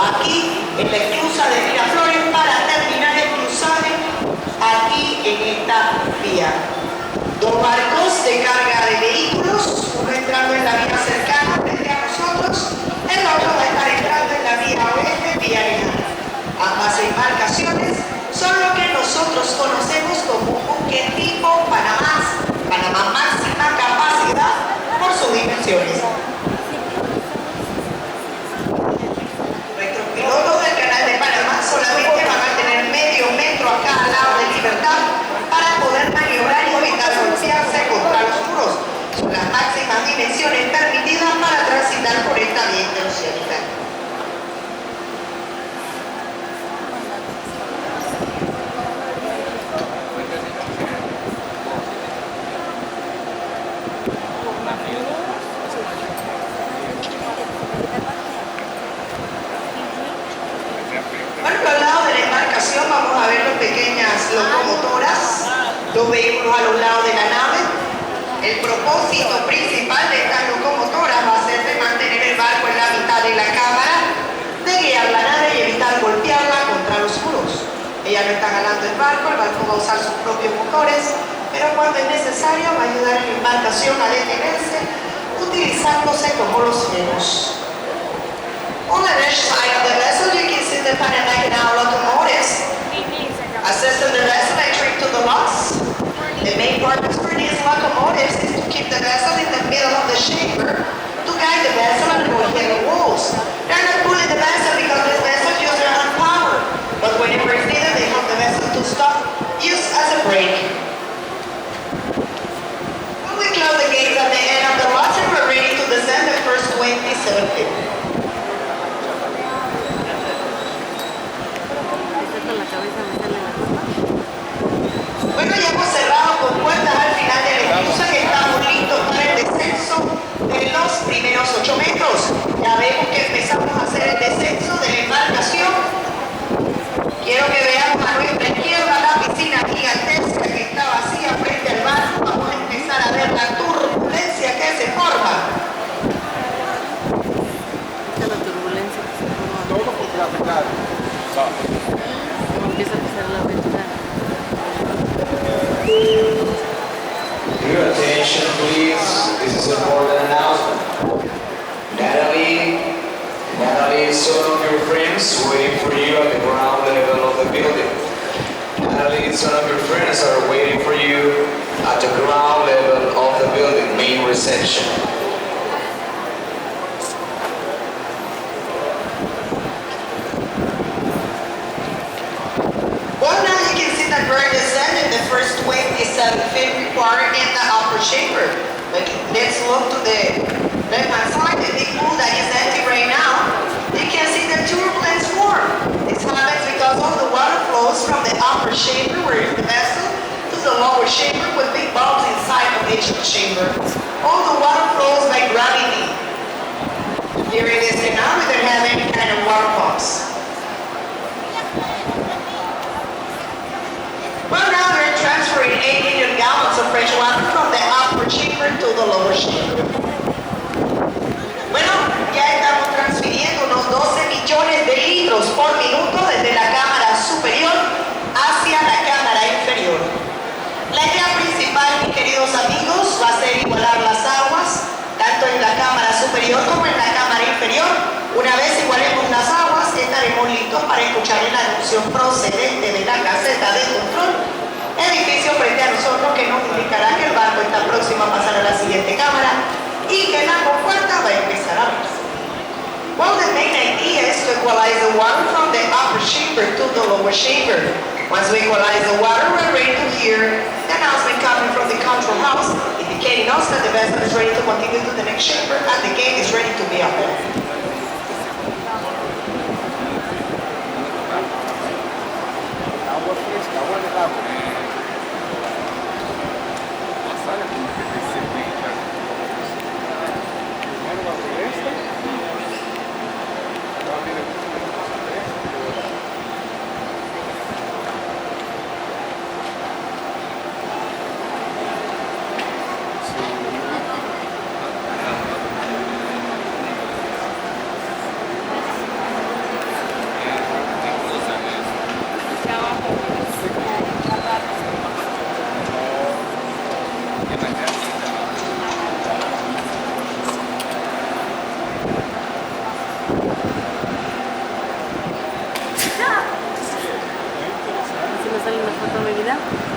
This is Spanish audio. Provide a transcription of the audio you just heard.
aquí en la esclusa de Miraflores para terminar el cruzaje aquí en esta vía. Dos barcos de carga de vehículos, uno entrando en la vía cercana frente a nosotros, el otro va a estar entrando en la vía oeste, vía lejana. Ambas embarcaciones son lo que nosotros conocemos como un buque tipo Panamá máxima capacidad por sus dimensiones. Nuestros pilotos del Canal de Panamá solamente van a tener medio metro acá al lado de libertad para poder maniobrar y evitar golpearse contra los muros. Son las máximas dimensiones permitidas para transitar por esta vía interoceánica. Vamos a ver las pequeñas locomotoras, los vehículos a los lados de la nave. El propósito principal de estas locomotoras va a ser de mantener el barco en la mitad de la cámara, de guiar la nave y evitar golpearla contra los muros. Ella no está ganando el barco va a usar sus propios motores, pero cuando es necesario va a ayudar a la embarcación a detenerse utilizándose como los frenos. On the left side of the vessel, you can see the Panama Canal locomotives. Assisting the vessel entering to the locks. The main purpose for these locomotives is to keep the vessel in the middle of the chamber to guide the vessel and avoid heavy walls. They're not pulling the vessel because this vessel uses their own power, but whenever it's needed, they help the vessel to stop, use as a brake. When we close the gates at the end of the locks and we're ready to descend the first 27 feet. Bueno, ya hemos cerrado con puertas al final de la esclusa y estamos listos para el descenso de los primeros 8 metros. Ya vemos que empezamos a hacer el descenso de la embarcación. Quiero que veamos a nuestra izquierda la piscina gigantesca que está vacía frente al barco. Vamos a empezar a ver la turbulencia que se forma. La turbulencia que se forma. Todo por gravedad. Empieza a pisar la ventana. Your attention, please. This is an important announcement. Natalie and some of your friends waiting for you at the ground level of the building. Natalie and some of your friends are waiting for you at the ground level of the building, main reception. Well, now you can see that we're descending the first 27 feet required in the upper chamber. Let's look to the left-hand side, the big pool that is empty right now. You can see the turbulence form. This happens because all the water flows from the upper chamber, where is the vessel, to the lower chamber with big bulbs inside of each chamber. All the water flows by gravity. Here in this canal, we don't have any kind of water pumps. Well, now we're transferring 8 million gallons of fresh water from the upper chamber to the lower chamber. Bueno, ya estamos transfiriendo unos 12 millones de litros por minuto desde la cámara superior hacia la cámara inferior. La idea principal, mis queridos amigos, va a ser igualar las aguas, tanto en la cámara superior como en la cámara inferior. Una vez igualemos las aguas, estaremos listos para escuchar el anuncio procedente de la caseta de control, edificio frente a nosotros que nos indicará que el barco está próximo a pasar a la siguiente cámara y que la compuerta va a empezar a abrirse. Well, the main idea is to equalize the water from the upper chamber to the lower chamber. Once we equalize the water, we're ready to hear the announcement coming from the control house, indicating us that the vessel is ready to continue to the next chamber and the gate is ready to be opened. Agua fresca, agua de agua. La sala como que te servía. Primero va por esta. Va a abrir el sale una foto de mi vida.